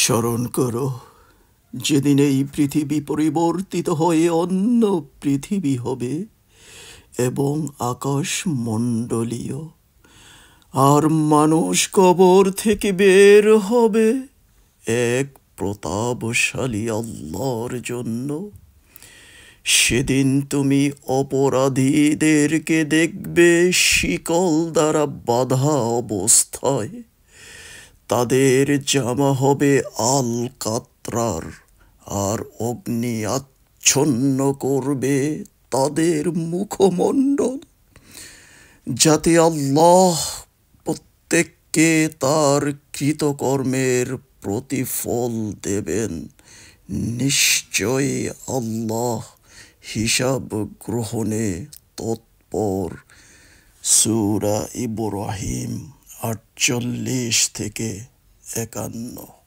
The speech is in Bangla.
স্মরণ করো, যেদিন এই পৃথিবী পরিবর্তিত হয়ে অন্য পৃথিবী হবে এবং আকাশমণ্ডলীয়, আর মানুষ কবর থেকে বের হবে এক প্রতাপশালী আল্লাহর জন্য। সেদিন তুমি অপরাধীদেরকে দেখবে শিকল দ্বারা বাঁধা অবস্থায়। তাদের জামা হবে আল কাতরার, আর অগ্নি আচ্ছন্ন করবে তাদের মুখমণ্ডল, যাতে আল্লাহ প্রত্যেককে তার কৃতকর্মের প্রতিফল দেবেন। নিশ্চয়ই আল্লাহ হিসাব গ্রহণে তৎপর। সূরা ইব্রাহিম ৪৮ থেকে ৫১।